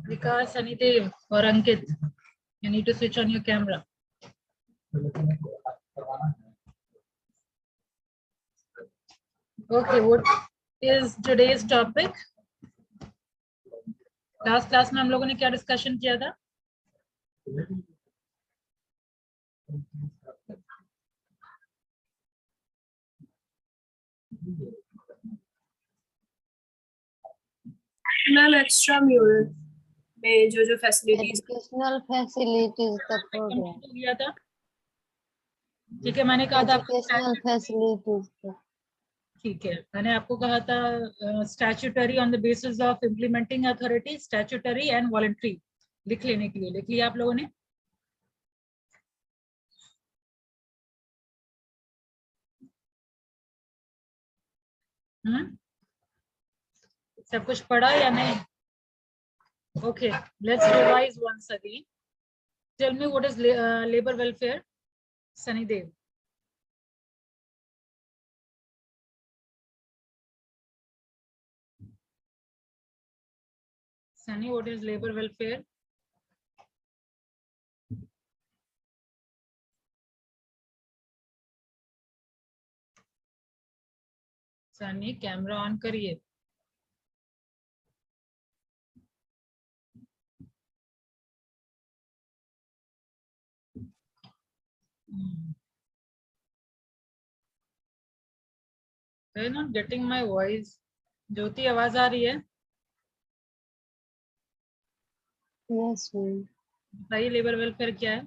Vikas, Anidev, or Ankit, you need to switch on your camera. Okay, what is today's topic? Last class में हम लोगों ने क्या discussion किया था? मैम एक्स्ट्रा म्यूरल में जो फैसिलिटीज एजुकेशनल फैसिलिटीज तक हो गया था। ठीक है, मैंने कहा था एजुकेशनल फैसिलिटीज तक। ठीक है, मैंने आपको कहा था statutory on the basis of implementing authority, statutory and voluntary लिख लेने के लिए। लिख लिया आप लोगों ने? सब कुछ पढ़ा या नहीं? Okay, let's revise once again. Tell me what is labour welfare, सनीदेव। Sunny, what is labor welfare? Sunny, camera on करिए। They are not getting my voice. ज्योति, आवाज आ रही है? Yes ma'am. बताइए लेबर वेलफेयर क्या है?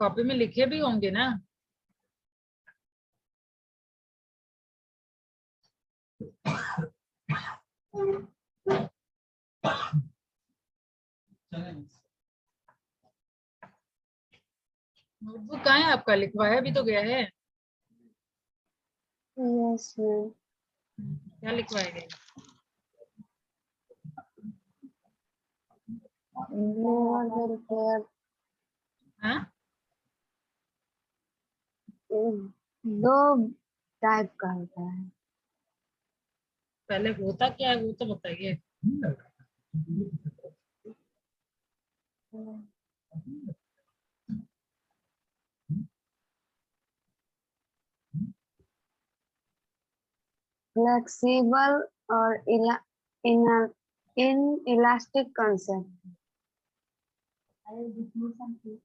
कॉपी में लिखे भी होंगे ना? नोटबुक कहाँ है आपका? लिखवाया भी तो गया है। Yes ma'am. क्या लिखवाया गया? लेबर वेलफेयर हाँ, 2 टाइप का होता है। पहले होता क्या है वो तो बताइए। फ्लेक्सिबल और इलास्टिक कंसेप्ट।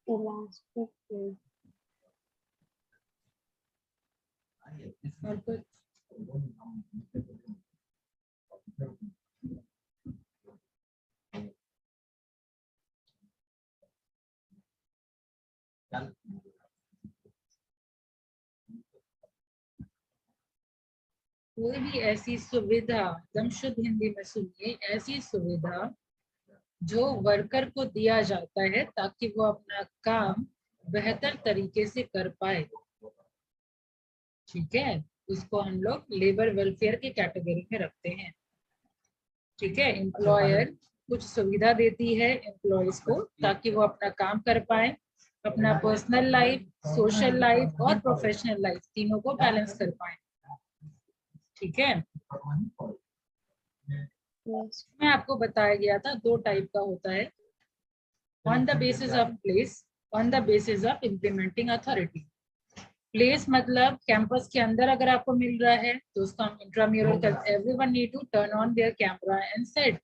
इलास्टिक और कुछ? कोई भी ऐसी सुविधा, एकदम शुद्ध हिंदी में सुनिए, ऐसी सुविधा जो वर्कर को दिया जाता है ताकि वो अपना काम बेहतर तरीके से कर पाए। ठीक है, उसको हम लोग लेबर वेलफेयर की कैटेगरी में रखते हैं। ठीक है, एम्प्लॉयर कुछ सुविधा देती है एम्प्लॉयज को ताकि वो अपना काम कर पाए, अपना पर्सनल लाइफ, सोशल लाइफ और प्रोफेशनल लाइफ तीनों को बैलेंस कर पाए। ठीक है, मैं आपको बताया गया था 2 टाइप का होता है, on the basis of place, on the basis of implementing authority. Place मतलब कैंपस के अंदर अगर आपको मिल रहा है तो उसका हम इंट्राम्यूरल करते हैं। Everyone need to turn on their camera and set.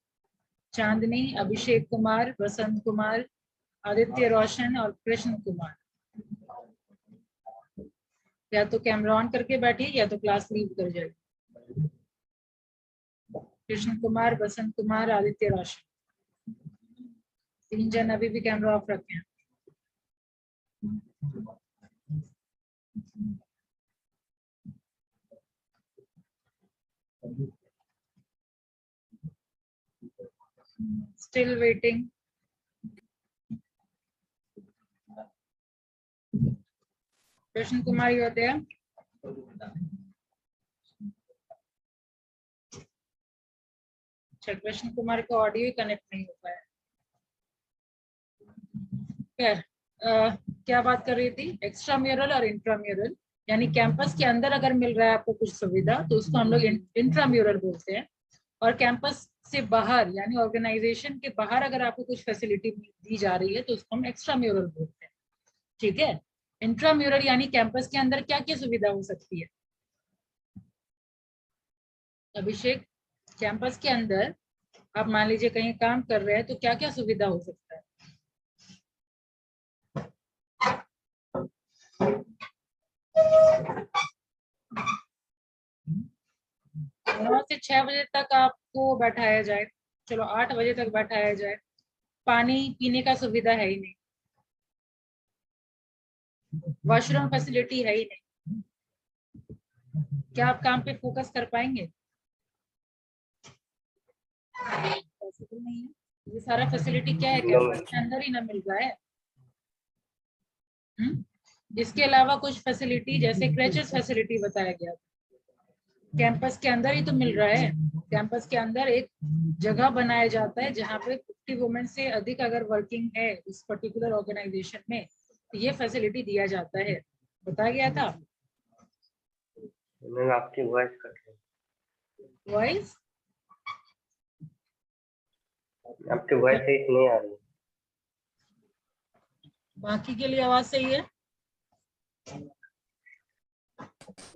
Chandni, Abhishek Kumar, Vasant Kumar, Aditya Roshan और कृष्ण कुमार, या तो कैमरा ऑन करके बैठिए या तो क्लास लीव कर जाइए। कृष्ण कुमार, वसंत कुमार, आदित्य रोशन, 3 जन अभी भी कैमरा ऑफ रखे हैं। Still waiting. Krishna Kumar, you are there? अच्छा, कृष्ण कुमार का ऑडियो ही कनेक्ट नहीं हो पाया। खैर, क्या बात कर रही थी? एक्स्ट्रा म्यूरल और इंट्राम्यूरल, यानी कैंपस के अंदर अगर मिल रहा है आपको कुछ सुविधा तो उसको हम लोग इंट्राम्यूरल बोलते हैं, और कैंपस से बाहर यानी ऑर्गेनाइजेशन के बाहर अगर आपको कुछ फैसिलिटी दी जा रही है तो उसको हम एक्स्ट्रा म्यूरल बोलते हैं। ठीक है, इंट्राम्यूरल यानी कैंपस के अंदर क्या क्या सुविधा हो सकती है? अभिषेक, कैंपस के अंदर आप मान लीजिए कहीं काम कर रहे हैं तो क्या क्या सुविधा हो सकता है? 9 से 6 बजे तक आपको बैठाया जाए, चलो 8 बजे तक बैठाया जाए, पानी पीने का सुविधा है ही नहीं, वॉशरूम फैसिलिटी है ही नहीं, क्या आप काम पे फोकस कर पाएंगे? पॉसिबल नहीं है। ये सारा फैसिलिटी क्या है, कैंपस के अंदर ही ना मिल रहा है। इसके अलावा कुछ फैसिलिटी जैसे क्रैचेस फैसिलिटी बताया गया, कैंपस के अंदर ही तो मिल रहा है। कैंपस के अंदर एक जगह बनाया जाता है जहाँ पे 50 वुमेन से अधिक अगर वर्किंग है इस पर्टिकुलर ऑर्गेनाइजेशन में तो ये फैसिलिटी दिया जाता है, बताया गया था। मैम आपकी वॉइस कट रही है। वॉइस आपकी वॉइस सही से नहीं आ रही। बाकी के लिए आवाज सही है?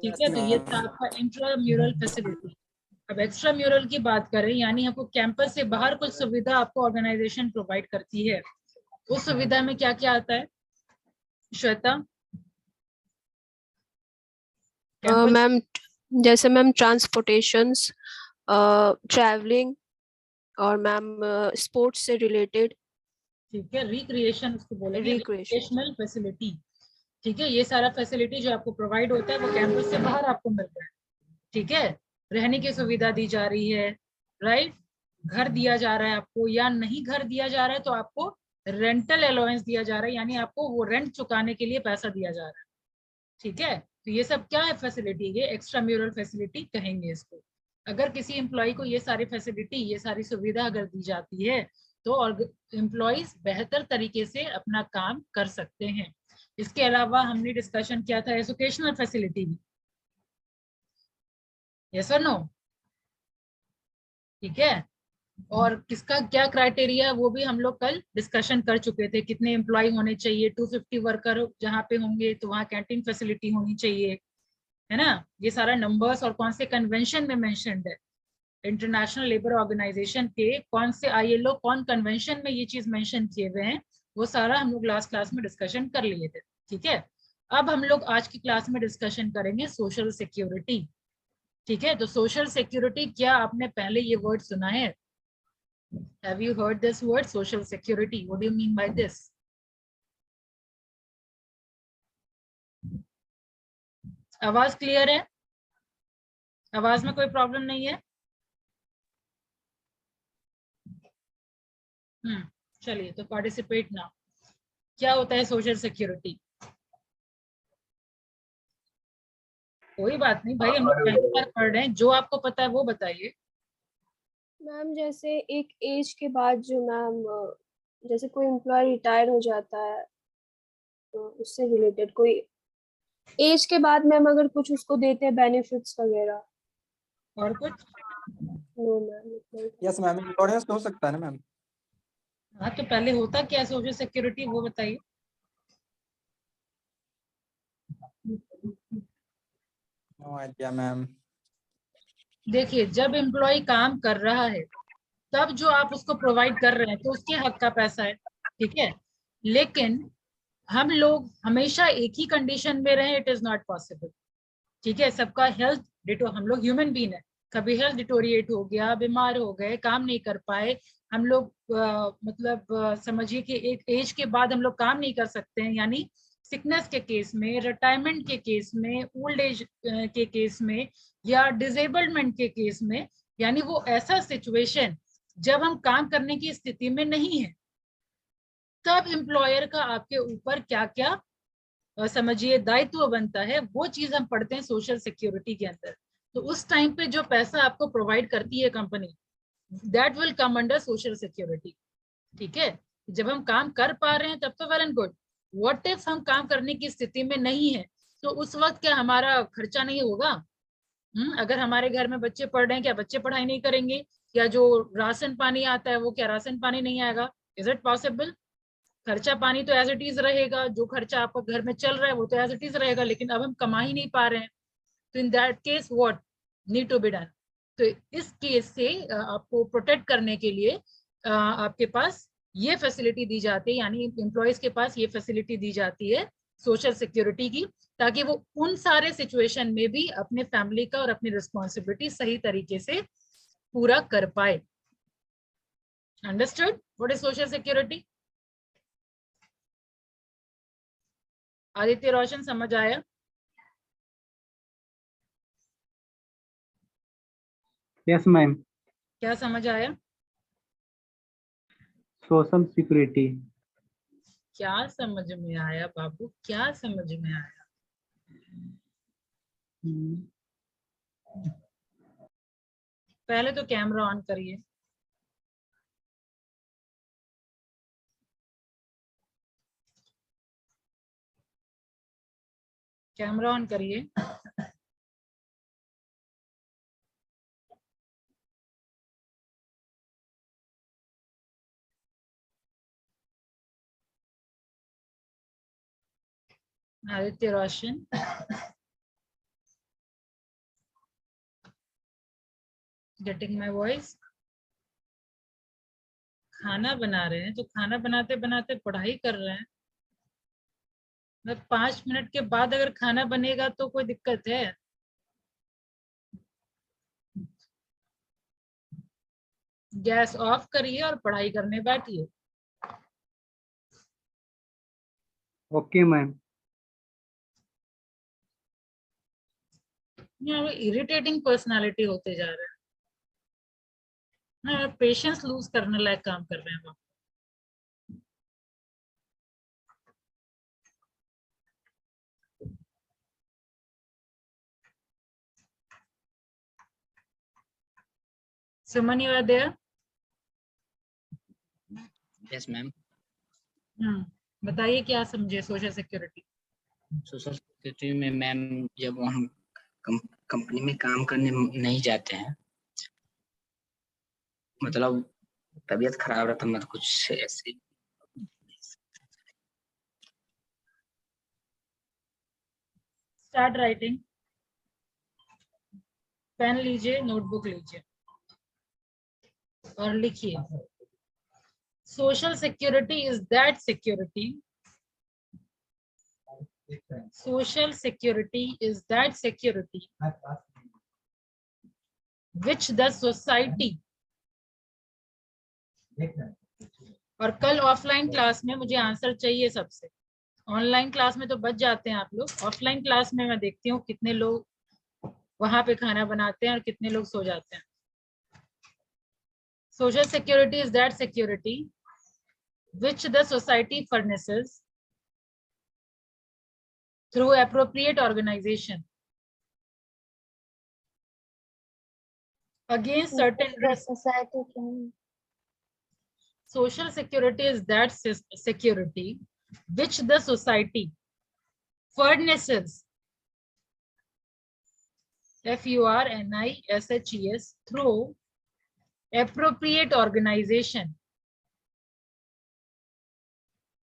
ठीक है, तो ये था आपका इंट्राम्यूरल फैसिलिटी। अब एक्स्ट्रा म्यूरल की बात करें, यानी आपको कैंपस से बाहर कुछ सुविधा आपको ऑर्गेनाइजेशन प्रोवाइड करती है, उस सुविधा में क्या क्या आता है श्वेता? मैम जैसे मैम ट्रांसपोर्टेशंस, ट्रैवलिंग और मैम स्पोर्ट्स से रिलेटेड। ठीक है, रिक्रिएशन उसको बोलेंगे, रिक्रिएशन। Recreational facility. ठीक है, ये सारा फैसिलिटी जो आपको प्रोवाइड होता है वो कैंपस से बाहर आपको मिल रहा है। ठीक है, रहने की सुविधा दी जा रही है, राइट, घर दिया जा रहा है आपको, या नहीं घर दिया जा रहा है तो आपको रेंटल अलाउंस दिया जा रहा है, यानी आपको वो रेंट चुकाने के लिए पैसा दिया जा रहा है। ठीक है, तो ये सब क्या है फैसिलिटी, ये एक्स्ट्रा म्यूरल फैसिलिटी कहेंगे इसको। अगर किसी एम्प्लॉय को ये सारी फैसिलिटी, ये सारी सुविधा अगर दी जाती है तो एम्प्लॉयज बेहतर तरीके से अपना काम कर सकते हैं। इसके अलावा हमने डिस्कशन किया था एजुकेशनल फैसिलिटी भी, यस और नो? ठीक है, और किसका क्या क्राइटेरिया है वो भी हम लोग कल डिस्कशन कर चुके थे, कितने एम्प्लॉय होने चाहिए, 250 वर्कर जहाँ पे होंगे तो वहाँ कैंटीन फैसिलिटी होनी चाहिए, है ना? ये सारा नंबर्स और कौन से कन्वेंशन में मेंशन्ड है, इंटरनेशनल लेबर ऑर्गेनाइजेशन के कौन से ILO कौन कन्वेंशन में ये चीज मेंशन किए हुए हैं, वो सारा हम लोग लास्ट क्लास में डिस्कशन कर लिए थे। ठीक है, अब हम लोग आज की क्लास में डिस्कशन करेंगे सोशल सिक्योरिटी। ठीक है, तो सोशल सिक्योरिटी, क्या आपने पहले ये वर्ड सुना है? Have you heard this word social security? What do you mean by this? आवाज क्लियर है? आवाज में कोई प्रॉब्लम नहीं है? चलिए, तो पार्टिसिपेट ना। क्या होता है सोशल सिक्योरिटी? कोई बात नहीं भाई, हम लोग पहली बार पढ़ रहे हैं, जो आपको पता है वो बताइए। मैम जैसे एक एज के बाद जो मैम जैसे कोई एम्प्लॉय रिटायर हो जाता है तो उससे रिलेटेड कोई एज के बाद मैम अगर कुछ उसको देते हैं बेनिफिट्स वगैरह। और कुछ? No ma'am. Yes ma'am, insurance हो सकता है ना मैम? हाँ, तो पहले होता क्या है सोशल सिक्योरिटी वो बताइए। No idea ma'am. देखिए, जब एम्प्लॉय काम कर रहा है तब जो आप उसको प्रोवाइड कर रहे हैं तो उसके हक का पैसा है। ठीक है, लेकिन हम लोग हमेशा एक ही कंडीशन में रहे, इट इज नॉट पॉसिबल। ठीक है, सबका हेल्थ डिटो, हम लोग ह्यूमन बीइंग है, कभी हेल्थ डिटोरिएट हो गया, बीमार हो गए, काम नहीं कर पाए, हम लोग समझिए कि एक एज के बाद हम लोग काम नहीं कर सकते हैं, यानी सिकनेस के केस में, रिटायरमेंट के केस में, ओल्ड एज के केस में, या डिसेबल्डमेंट के केस में, यानी वो ऐसा सिचुएशन जब हम काम करने की स्थिति में नहीं है, तब एम्प्लॉयर का आपके ऊपर क्या क्या समझिए दायित्व बनता है, वो चीज हम पढ़ते हैं सोशल सिक्योरिटी के अंदर। तो उस टाइम पे जो पैसा आपको प्रोवाइड करती है company, that will come under social security. ठीक है, जब हम काम कर पा रहे हैं तब तो well and good. What if हम काम करने की स्थिति में नहीं है, तो उस वक्त क्या हमारा खर्चा नहीं होगा? अगर हमारे घर में बच्चे पढ़ रहे हैं, क्या बच्चे पढ़ाई नहीं करेंगे? या जो राशन पानी आता है वो क्या राशन पानी नहीं आएगा? Is it possible? खर्चा पानी तो एज इट इज रहेगा, जो खर्चा आपका घर में चल रहा है वो तो एज इट इज रहेगा, लेकिन अब हम कमा ही नहीं पा रहे हैं, तो in that case what need to be done? तो इस केस से आपको प्रोटेक्ट करने के लिए आपके पास ये फैसिलिटी दी जाती है, यानी एम्प्लॉयज के पास ये फैसिलिटी दी जाती है सोशल सिक्योरिटी की, ताकि वो उन सारे सिचुएशन में भी अपने फैमिली का और अपनी रिस्पॉन्सिबिलिटी सही तरीके से पूरा कर पाए। Understood what is social security? Aditya Roshan समझ आया? Yes ma'am. क्या समझ आया? Social security. क्या समझ में आया बाबू, क्या समझ में आया? पहले तो कैमरा ऑन करिए। कैमरा ऑन करिए। आदित्य रोशन, गेटिंग माय वॉइस? खाना बना रहे हैं तो खाना बनाते बनाते पढ़ाई कर रहे हैं, मतलब 5 मिनट के बाद अगर खाना बनेगा तो कोई दिक्कत है? गैस ऑफ करिए और पढ़ाई करने बैठिए। Okay ma'am. इरिटेटिंग पर्सनालिटी होते जा रहे हैं, पेशेंस लूज करने लायक काम कर रहे हैं वो। Suman, you are there? Yes ma'am. बताइए क्या समझे सोशल सिक्योरिटी? सोशल सिक्योरिटी में मैम जब हम कंपनी में काम करने नहीं जाते हैं, मतलब तबीयत खराब रहता, मतलब कुछ ऐसे। Start writing. पेन लीजिए, नोटबुक लीजिए और लिखिए। Social security is that security, social security is that security which the society, और कल ऑफलाइन क्लास में मुझे आंसर चाहिए सबसे। ऑनलाइन क्लास में तो बच जाते हैं आप लोग, ऑफलाइन क्लास में मैं देखती हूँ कितने लोग वहां पे खाना बनाते हैं और कितने लोग सो जाते हैं। Social security is that security which the society furnishes through appropriate organization against certain risks. society can Social security is that security which the society furnishes, FURNISHES, through appropriate organization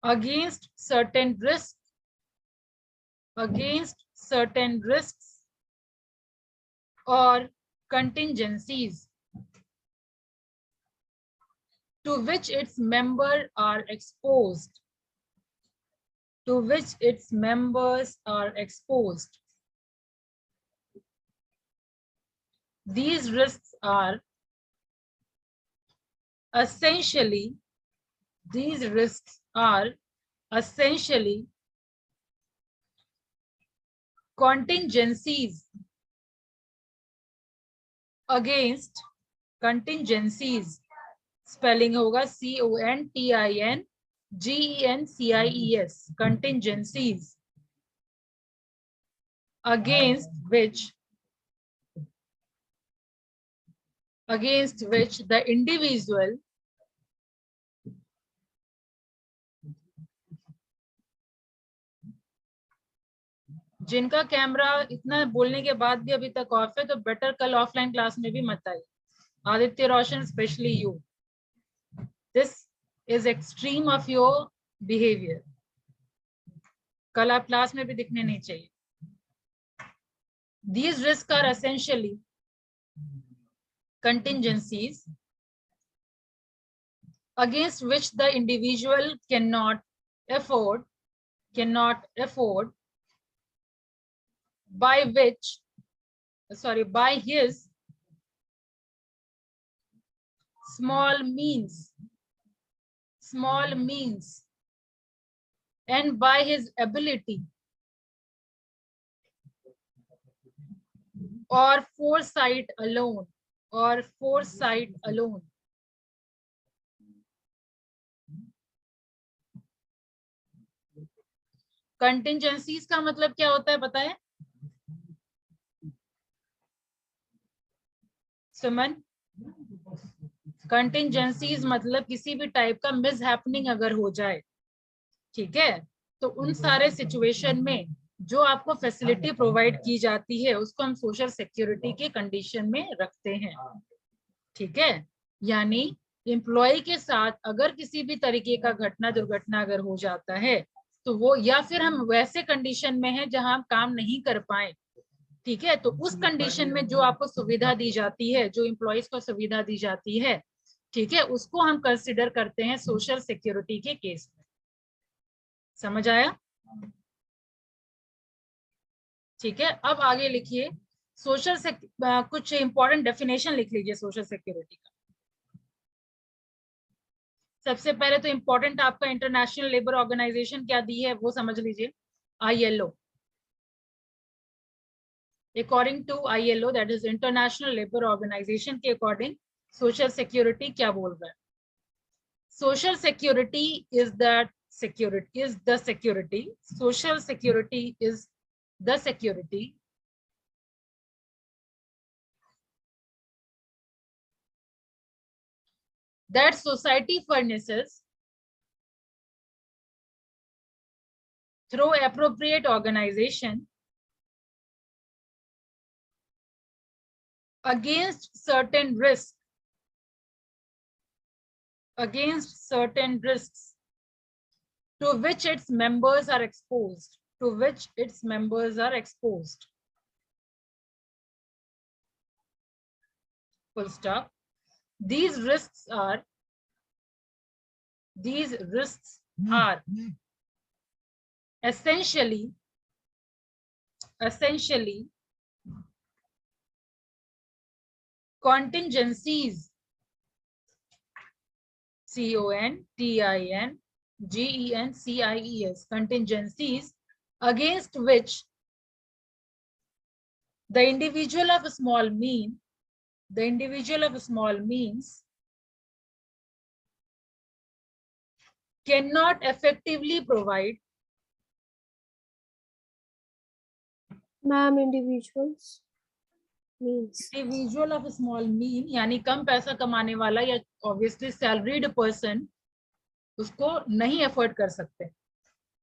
against certain risks or contingencies to which its members are exposed, These risks are essentially contingencies against spelling होगा CONTINGENCIES, contingencies against which against which the individual जिनका camera इतना बोलने के बाद भी अभी तक of है, तो बेटर कल ऑफलाइन क्लास में भी मत आइए। Aditya Roshan, specially you, this is extreme of your behaviour. कल आप क्लास में भी दिखने नहीं चाहिए। These risks are essentially contingencies against which the individual cannot afford by his small means and by his ability or foresight alone कंटिंजेंसीज का मतलब क्या होता है पता है सुमन? कंटिंजेंसीज मतलब किसी भी टाइप का मिस हैपनिंग अगर हो जाए, ठीक है, तो उन सारे सिचुएशन में जो आपको फैसिलिटी प्रोवाइड की जाती है उसको हम सोशल सिक्योरिटी के कंडीशन में रखते हैं, ठीक है। यानी एम्प्लॉय के साथ अगर किसी भी तरीके का घटना दुर्घटना अगर हो जाता है तो वो, या फिर हम वैसे कंडीशन में हैं जहां हम काम नहीं कर पाए, ठीक है, तो उस कंडीशन में जो आपको सुविधा दी जाती है, जो एम्प्लॉयज को सुविधा दी जाती है, ठीक है, उसको हम कंसिडर करते हैं सोशल सिक्योरिटी के केस में। समझ आया? ठीक है, अब आगे लिखिए सोशल कुछ इंपॉर्टेंट डेफिनेशन लिख लीजिए सोशल सिक्योरिटी का। सबसे पहले तो इंपॉर्टेंट आपका इंटरनेशनल लेबर ऑर्गेनाइजेशन क्या दी है वो समझ लीजिए, ILO। According to ILO, that is international labour organisation के अकॉर्डिंग सोशल सिक्योरिटी क्या बोल रहा है? Social security is the security, social security is the security that society furnishes through appropriate organization against certain risks to which its members are exposed, full stop. These risks are essentially contingencies, CONTINGENCIES, contingencies against which the individual of small means cannot effectively provide ma'am individuals means individual of small mean यानी कम पैसा कमाने वाला या obviously salaried person उसको नहीं afford कर सकते,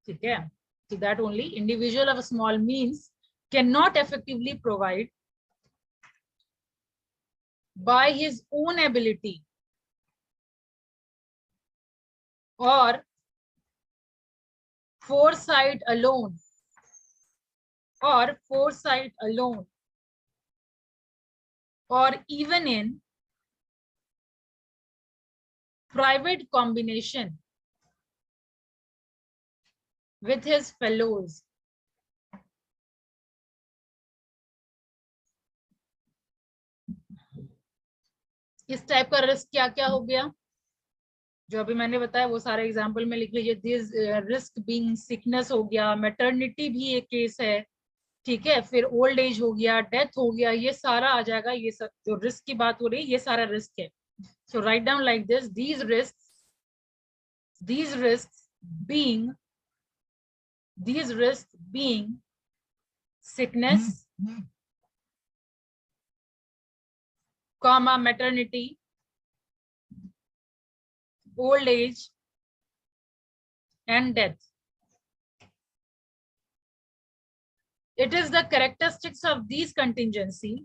ठीक है। So that only individual of small means cannot effectively provide by his own ability or foresight alone or even in private combination with his fellows. इस टाइप का रिस्क क्या क्या हो गया जो अभी मैंने बताया वो सारे एग्जाम्पल में लिख लीजिए। दिस रिस्क बीइंग सिकनेस हो गया, मैटरनिटी भी एक केस है, ठीक है, फिर ओल्ड एज हो गया, डेथ हो गया, ये सारा आ जाएगा। ये सब जो रिस्क की बात हो रही है ये सारा रिस्क है। So write down like this, these risks being sickness, comma maternity, old age, and death. It is the characteristics of these contingencies.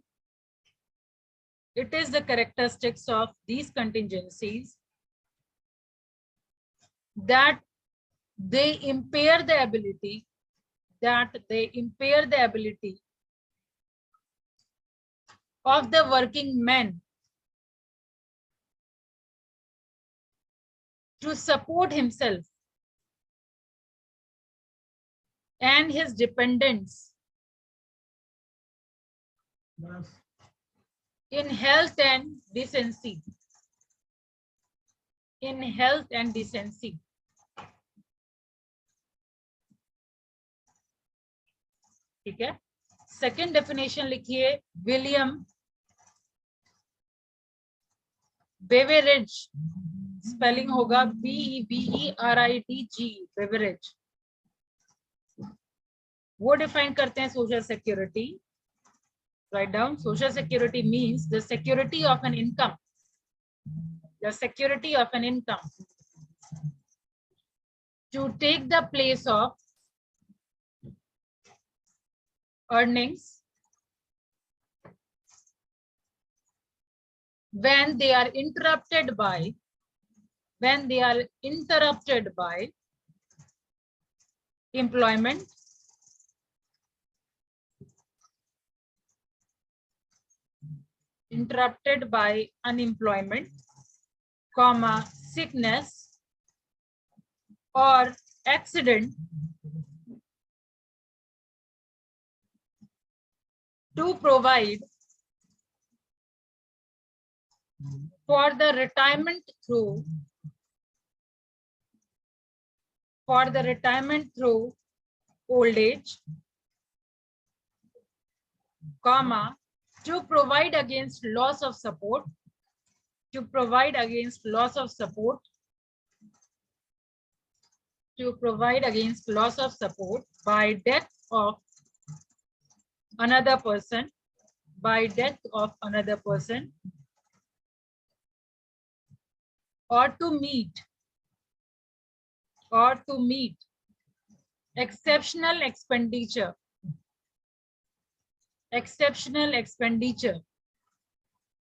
It is the characteristics of these contingencies that they impair the ability, of the working man to support himself and his dependents in health and decency. In health and decency. ठीक है, second definition लिखिए, William बेवेरिज, spelling होगा BEVERIDG, बेवेरिज। वो define करते हैं social security. Write down, social security means the security of an income, the security of an income to take the place of earnings when they are interrupted by employment, interrupted by unemployment, comma, sickness or accident, to provide for the retirement through old age, comma, to provide against loss of support, by death of another person, or to meet exceptional expenditure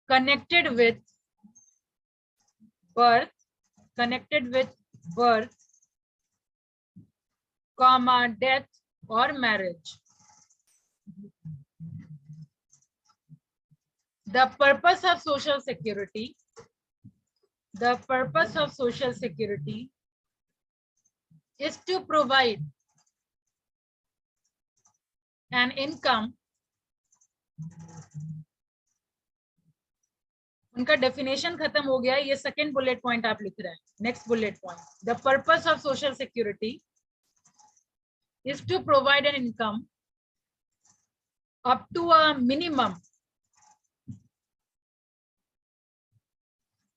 connected with birth, comma, death or marriage. The purpose of social security is to provide an income. उनका definition खत्म हो गया, ये second bullet point आप लिख रहे हैं। Next bullet point, the purpose of social security is to provide an income up to a minimum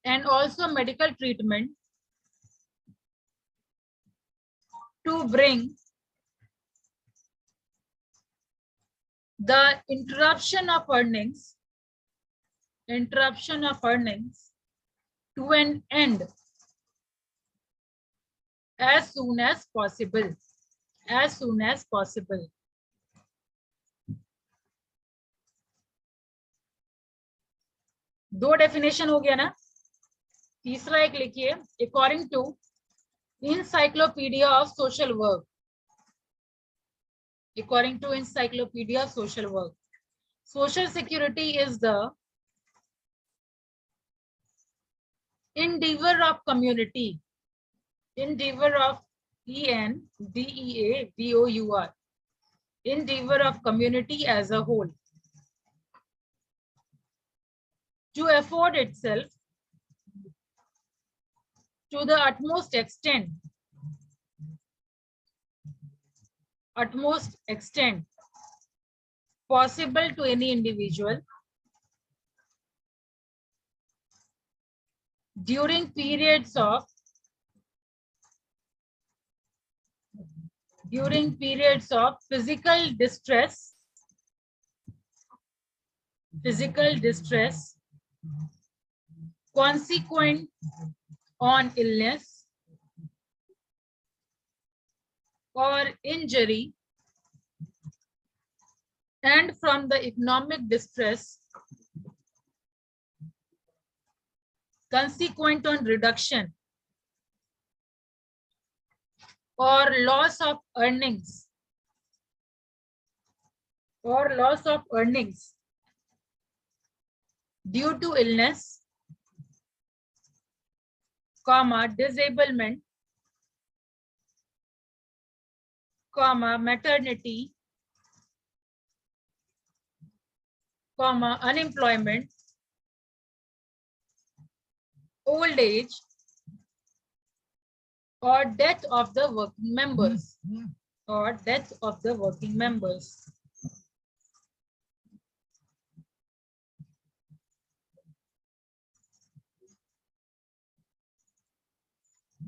and also medical treatment to bring the interruption of earnings to an end as soon as possible. दो definition हो गया ना। तीसरा एक लिखिए, according to encyclopedia of social work, social security is the endeavor of community, endeavor of community as a whole to afford itself to the utmost extent possible to any individual during periods of physical distress consequent on illness or injury and from the economic distress consequent on reduction or loss of earnings due to illness, comma, disablement, comma, maternity, comma, unemployment, old age, or death of the working members, or death of the working members.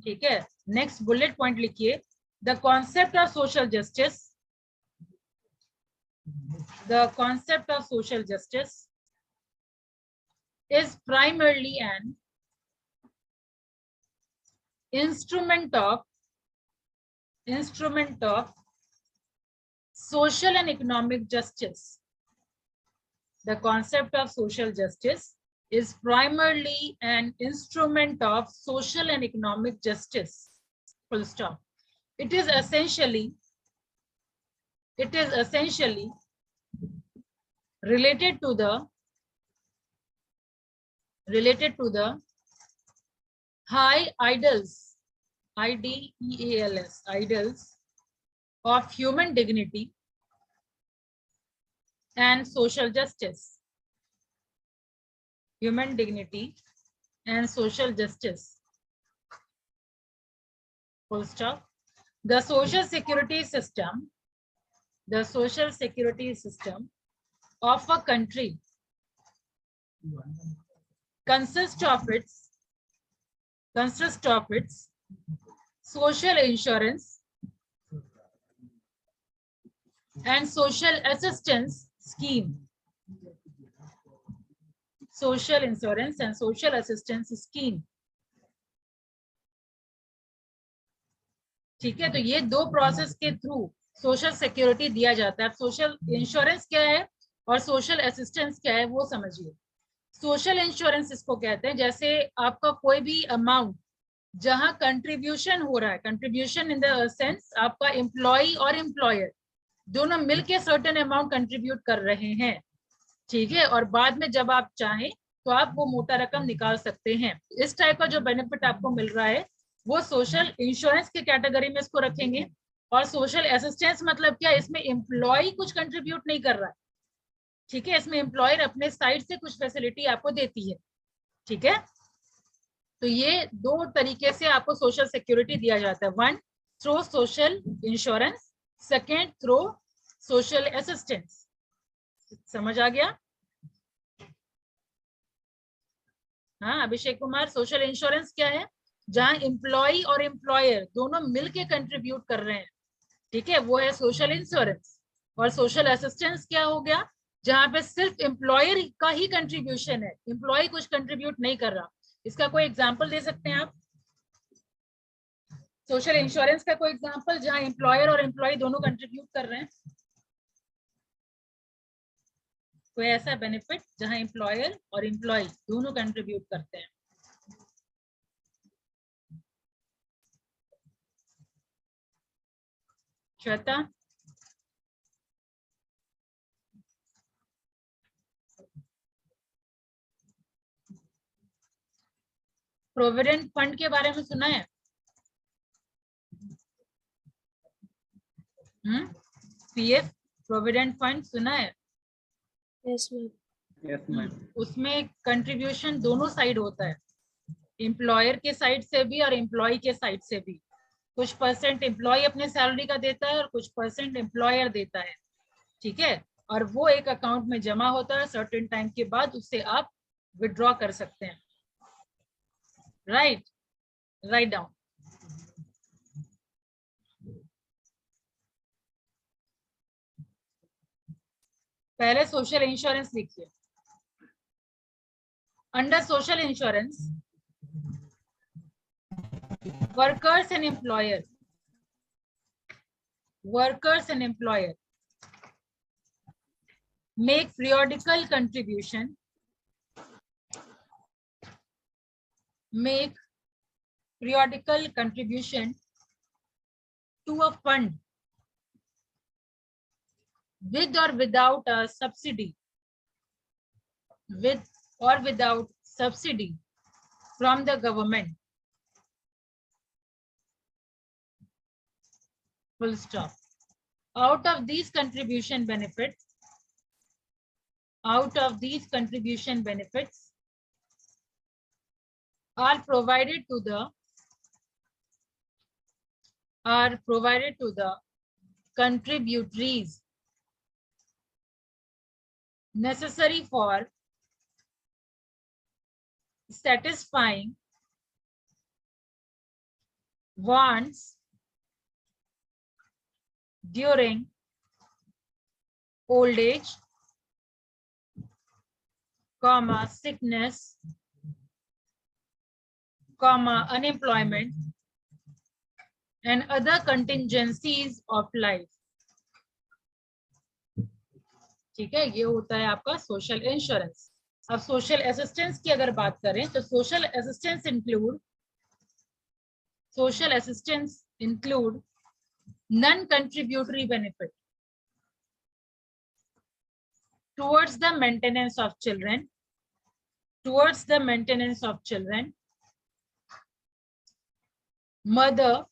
ठीक है, next bullet point लिखिए, the concept of social justice, the concept of social justice is primarily an instrument of social and economic justice. The concept of social justice is primarily an instrument of social and economic justice. Full stop. It is essentially related to the high ideals, IDEALS, ideals of human dignity and social justice. Human dignity and social justice. Full stop. The social security system of a country consists of its social insurance and social assistance scheme. Social insurance and social assistance scheme. ठीक है, तो ये दो process के through social security दिया जाता है. Social insurance क्या है और सोशल असिस्टेंस क्या है वो समझिए. सोशल इंश्योरेंस इसको कहते हैं जैसे आपका कोई भी अमाउंट जहां कंट्रीब्यूशन हो रहा है, कंट्रीब्यूशन इन द सेंस आपका एम्प्लॉय और एम्प्लॉयर दोनों मिलके सर्टेन अमाउंट कंट्रीब्यूट कर रहे हैं, ठीक है, और बाद में जब आप चाहें तो आप वो मोटा रकम निकाल सकते हैं. इस टाइप का जो बेनिफिट आपको मिल रहा है वो सोशल इंश्योरेंस के कैटेगरी में इसको रखेंगे. और सोशल असिस्टेंस मतलब क्या, इसमें एम्प्लॉय कुछ कंट्रीब्यूट नहीं कर रहा है, ठीक है, इसमें एम्प्लॉयर अपने साइड से कुछ फैसिलिटी आपको देती है, ठीक है. तो ये दो तरीके से आपको सोशल सिक्योरिटी दिया जाता है. One through social insurance, second through social assistance. समझ आ गया? हाँ अभिषेक कुमार, सोशल इंश्योरेंस क्या है, जहां एम्प्लॉय और एम्प्लॉयर दोनों मिलके कंट्रीब्यूट कर रहे हैं, ठीक है, वो है सोशल इंश्योरेंस. और सोशल असिस्टेंस क्या हो गया, जहां पे सिर्फ एम्प्लॉयर का ही कंट्रीब्यूशन है, एम्प्लॉय कुछ कंट्रीब्यूट नहीं कर रहा. इसका कोई एग्जांपल दे सकते हैं आप? सोशल इंश्योरेंस का कोई एग्जांपल जहां एम्प्लॉयर और एम्प्लॉय दोनों कंट्रीब्यूट कर रहे हैं. कोई ऐसा बेनिफिट जहां एम्प्लॉयर और एम्प्लॉय दोनों कंट्रीब्यूट करते हैं? श्वेता? प्रोविडेंट फंड के बारे में सुना है? पीएफ प्रोविडेंट फंड सुना है? Yes ma'am. Yes, ma'am. उसमें कंट्रीब्यूशन दोनों साइड होता है, एम्प्लॉयर के साइड से भी और एम्प्लॉय के साइड से भी. कुछ परसेंट एम्प्लॉय अपने सैलरी का देता है और कुछ परसेंट एम्प्लॉयर देता है, ठीक है, और वो एक अकाउंट में जमा होता है. सर्टेन टाइम के बाद उससे आप विड्रॉ कर सकते हैं. Write down. पहले सोशल इंश्योरेंस लिखिए. Under social insurance, workers and employer make periodical contribution to a fund with or without a subsidy, from the government. Full stop. Out of these contribution benefits are provided to the contributories necessary for satisfying wants during old age, sickness, unemployment, and other contingencies of life. ठीक है, ये होता है आपका social insurance. अब social assistance की अगर बात करें तो social assistance include non-contributory benefit towards the maintenance of children, mother,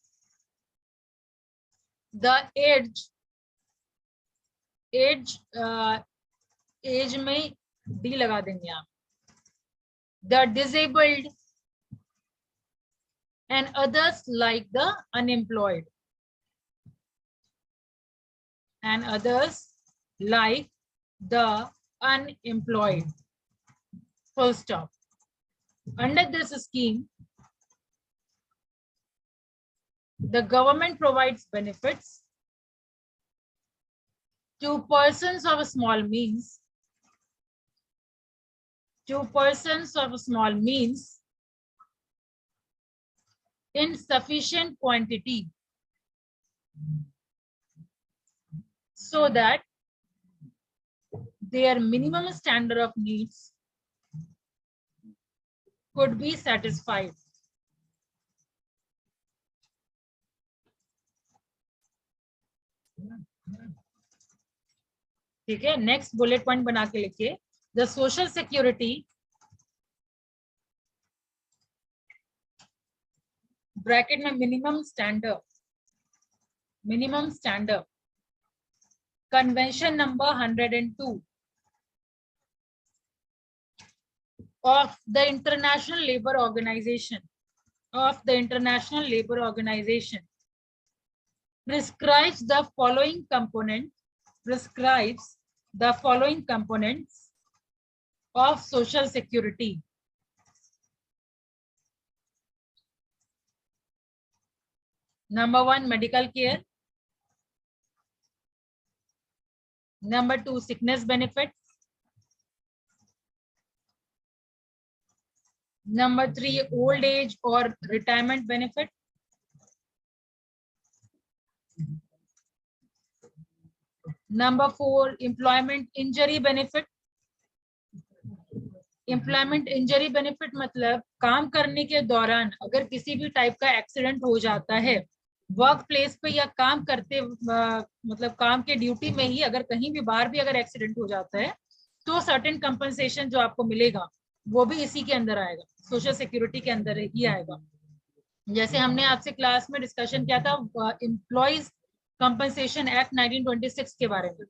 the age में डी लगा देंगे आप, the disabled, and others like the unemployed. Full stop. Under this scheme, the government provides benefits to persons of small means, in sufficient quantity so that their minimum standard of needs could be satisfied. ठीक है, next bullet point बना के लिखिए. The social security bracket में minimum standard convention number 102 of the International Labour Organization prescribes the following components of social security. Number 1, medical care. Number 2, sickness benefit. Number 3, old age or retirement benefit. Number 4, employment injury benefit. Employment injury benefit मतलब काम करने के दौरान अगर किसी भी type का accident हो जाता है वर्क प्लेस पे या काम करते मतलब काम के ड्यूटी में ही अगर कहीं भी बाहर भी अगर एक्सीडेंट हो जाता है तो सर्टेन कंपनसेशन जो आपको मिलेगा वो भी इसी के अंदर आएगा, सोशल सिक्योरिटी के अंदर ही आएगा. जैसे हमने आपसे क्लास में डिस्कशन किया था एम्प्लॉइज कंपनसेशन एक्ट 1926 के बारे में,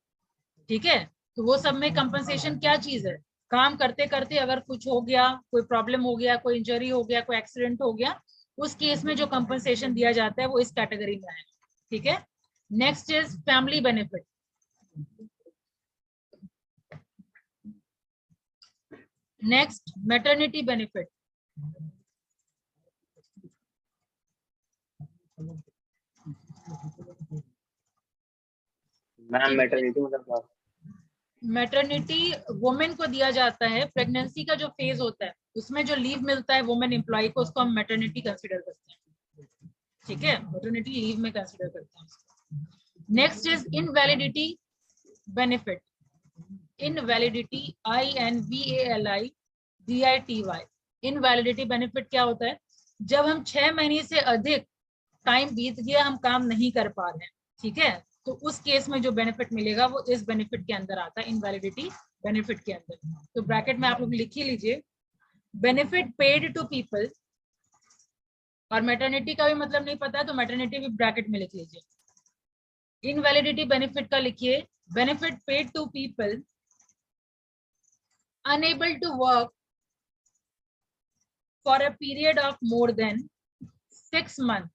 ठीक है. तो वो सब में कंपनसेशन क्या चीज है, काम करते करते अगर कुछ हो गया, कोई प्रॉब्लम हो गया, कोई इंजरी हो गया, कोई एक्सीडेंट हो गया, उस केस में जो कंपनसेशन दिया जाता है वो इस कैटेगरी में है, ठीक है. Next is family benefit. Next maternity benefit. Ma'am maternity मतलब मैटरनिटी वुमेन को दिया जाता है, प्रेगनेंसी का जो फेज होता है उसमें जो लीव मिलता है वुमेन एम्प्लॉय को, उसको हम मैटरनिटी कंसिडर करते हैं, ठीक है, मैटरनिटी लीव में कंसिडर करते हैं। Next is invalidity benefit, invalidity INVALIDITY, invalidity benefit क्या होता है, जब हम 6 महीने से अधिक टाइम बीत गया, हम काम नहीं कर पा रहे हैं, ठीक है, तो उस केस में जो बेनिफिट मिलेगा वो इस बेनिफिट के अंदर आता है, इनवैलिडिटी बेनिफिट के अंदर। तो ब्रैकेट में आप लोग लिख ही लीजिए, बेनिफिट पेड टू पीपल, और मैटरनिटी का भी मतलब नहीं पता है तो मैटरनिटी भी ब्रैकेट में लिख लीजिए। इनवैलिडिटी बेनिफिट का लिखिए, benefit paid to people unable to work for a period of more than 6 months,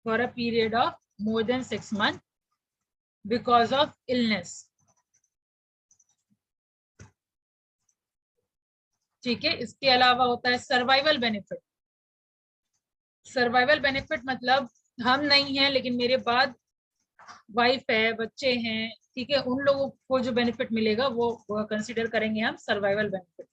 for a period of more than 6 months because of illness, ठीक है। इसके अलावा होता है सर्वाइवल बेनिफिट, सर्वाइवल बेनिफिट मतलब हम नहीं हैं लेकिन मेरे बाद वाइफ है, बच्चे हैं, ठीक है, उन लोगों को जो बेनिफिट मिलेगा वो कंसीडर करेंगे हम सर्वाइवल बेनिफिट।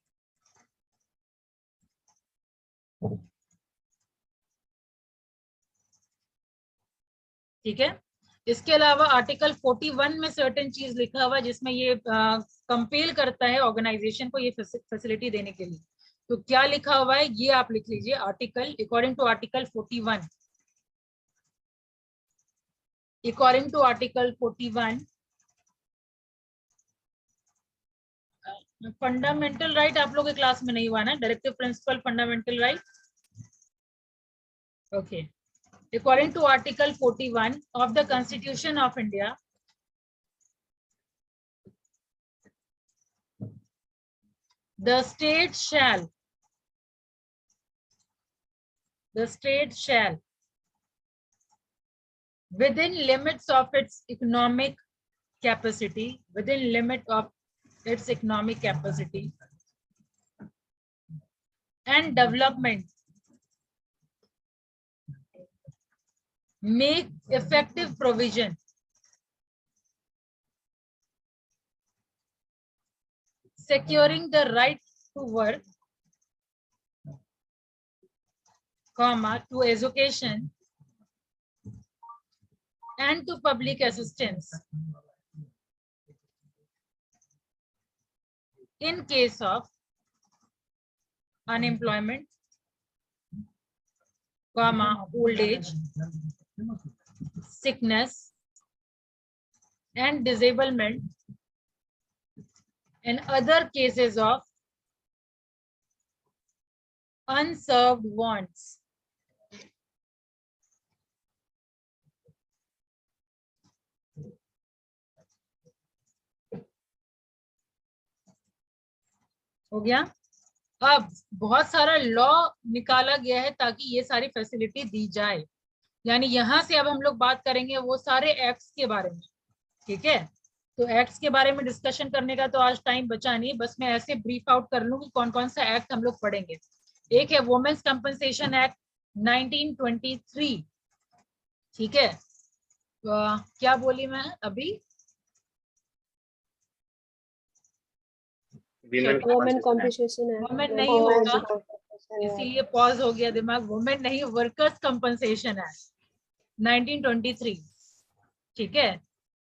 ठीक है, इसके अलावा आर्टिकल 41 में सर्टेन चीज लिखा हुआ है जिसमें ये कंपेल करता है ऑर्गेनाइजेशन को ये फैसिलिटी देने के लिए। तो क्या लिखा हुआ है ये आप लिख लीजिए, article, according to article 41, according to article 41 fundamental right आप लोगों के क्लास में नहीं हुआ ना, directive principle fundamental right, okay. According to Article 41 of the Constitution of India, the state shall, within limits of its economic capacity, within limit of its economic capacity and development, make effective provision securing the right to work, comma, to education and to public assistance in case of unemployment, comma, old age, sickness and disablement and other cases of unserved wants. हो गया। अब बहुत सारा law निकाला गया है ताकि ये सारी फैसिलिटी दी जाए, यानी यहां से अब हम लोग बात करेंगे वो सारे एक्ट्स के बारे में, ठीक है। तो एक्ट्स के बारे में डिस्कशन करने का तो आज टाइम बचा नहीं, बस मैं ऐसे ब्रीफ आउट कर लूं कि कौन कौन सा एक्ट हम लोग पढ़ेंगे। एक है वुमेन्स कंपनसेशन एक्ट 1923, ठीक है। क्या बोली मैं अभी, वुमेन कॉम्पनसेशन है, वुमेन नहीं होगा इसीलिए पॉज हो गया दिमाग, वुमेन नहीं, वर्कर्स कंपनसेशन एक्ट 1923, ठीक है।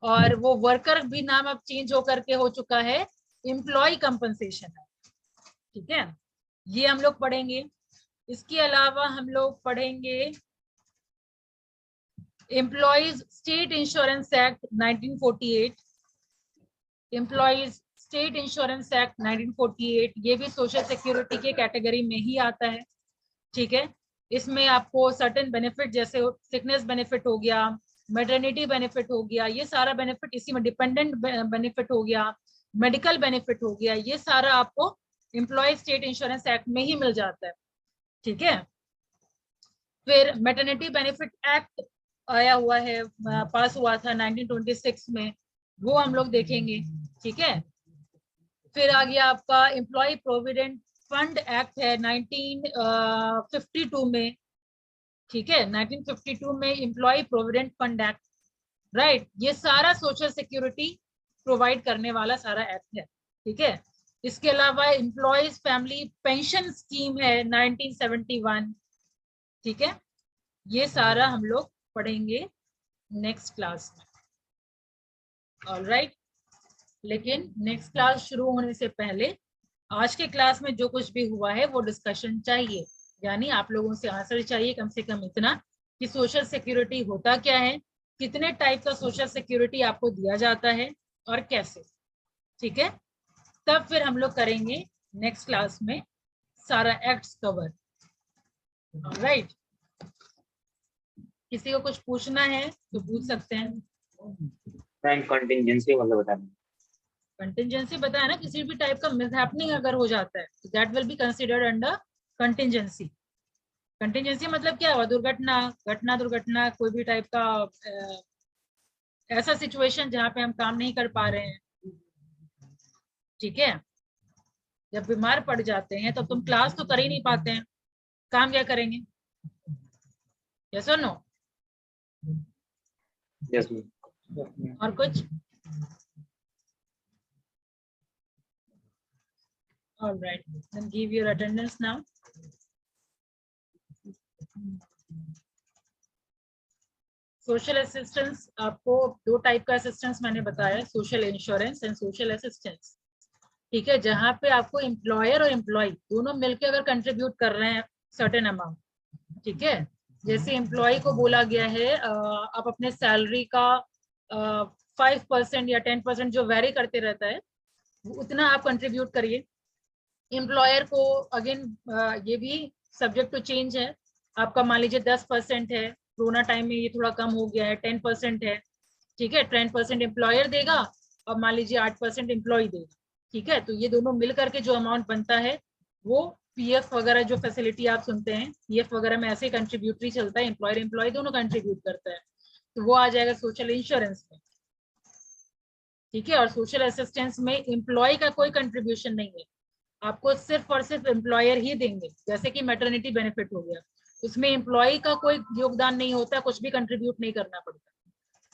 और वो वर्कर भी नाम अब चेंज होकर के हो चुका है एम्प्लॉय कंपनसेशन एक्ट, ठीक है, ये हम लोग पढ़ेंगे। इसके अलावा हम लोग पढ़ेंगे employees state insurance act 1948, employees state insurance act 1948, ये भी सोशल सिक्योरिटी के कैटेगरी में ही आता है, ठीक है। इसमें आपको सर्टेन बेनिफिट जैसे सिकनेस बेनिफिट हो गया, मैटरनिटी बेनिफिट हो गया, ये सारा बेनिफिट इसी में, डिपेंडेंट बेनिफिट हो गया, मेडिकल बेनिफिट हो गया, ये सारा आपको एम्प्लॉय स्टेट इंश्योरेंस एक्ट में ही मिल जाता है, ठीक है। फिर मैटरनिटी बेनिफिट एक्ट आया हुआ है, पास हुआ था 1926 में, वो हम लोग देखेंगे, ठीक है। फिर आ गया आपका एम्प्लॉय प्रोविडेंट फंड एक्ट है 1952 में, ठीक है, 1952 में employ provident fund act right. ये सारा सोशल सिक्योरिटी प्रोवाइड करने वाला सारा एक्ट है, ठीक है। इसके अलावा एम्प्लॉयज फैमिली पेंशन स्कीम है 1971, ठीक है। ये सारा हम लोग पढ़ेंगे नेक्स्ट क्लास में, ऑलराइट। लेकिन नेक्स्ट क्लास शुरू होने से पहले आज के क्लास में जो कुछ भी हुआ है वो डिस्कशन चाहिए, यानी आप लोगों से आंसर चाहिए कम से कम इतना कि सोशल सिक्योरिटी होता क्या है, कितने टाइप का सोशल सिक्योरिटी आपको दिया जाता है और कैसे, ठीक है। तब फिर हम लोग करेंगे नेक्स्ट क्लास में सारा एक्ट्स कवर, राइट। किसी को कुछ पूछना है तो पूछ सकते हैं। मैम कंटिंजेंसी मतलब बता दें। कंटिंजेंसी बताया ना, किसी भी टाइप का मिसहैपनिंग अगर हो जाता है तो that will be considered under contingency. Contingency मतलब क्या हुआ, दुर्घटना, घटना, दुर्घटना, कोई भी टाइप का ऐसा सिचुएशन जहाँ पे हम काम नहीं कर पा रहे हैं, ठीक है। जब बीमार पड़ जाते हैं तब तुम क्लास तो कर ही नहीं पाते हैं, काम क्या करेंगे, यस और नो। Yes ma'am. और कुछ, all right, then give your attendance now. Social assistance, आपको दो टाइप का असिस्टेंस मैंने बताया, social insurance and social assistance, ठीक है। जहाँ पे आपको एम्प्लॉयर और एम्प्लॉय दोनों मिलकर अगर कंट्रीब्यूट कर रहे हैं सर्टेन अमाउंट, ठीक है। जैसे एम्प्लॉय को बोला गया है आप अपने सैलरी का 5% या 10% जो वेरी करते रहता है उतना आप कंट्रीब्यूट करिए। एम्प्लॉयर को अगेन ये भी सब्जेक्ट टू चेंज है, आपका मान लीजिए 10% है, कोरोना टाइम में ये थोड़ा कम हो गया है, 10% है, ठीक है। 10% एम्प्लॉयर देगा और मान लीजिए 8% एम्प्लॉय देगा, ठीक है। तो ये दोनों मिल करके जो अमाउंट बनता है वो पीएफ वगैरह जो फैसिलिटी आप सुनते हैं, पीएफ वगैरह में ऐसे कंट्रीब्यूटरी चलता है, एम्प्लॉयर एम्प्लॉय दोनों कंट्रीब्यूट करता है, तो वो आ जाएगा सोशल इंश्योरेंस में, ठीक है। और सोशल असिस्टेंस में एम्प्लॉय का कोई कंट्रीब्यूशन नहीं है, आपको सिर्फ और सिर्फ एम्प्लॉयर ही देंगे। जैसे कि मैटरनिटी बेनिफिट हो गया, उसमें एम्प्लॉय का कोई योगदान नहीं होता, कुछ भी कंट्रीब्यूट नहीं करना पड़ता,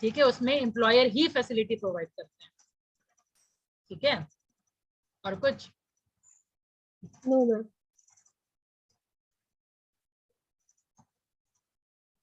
ठीक है। उसमें एम्प्लॉयर ही फैसिलिटी प्रोवाइड करते हैं, ठीक है। और कुछ नो मैम।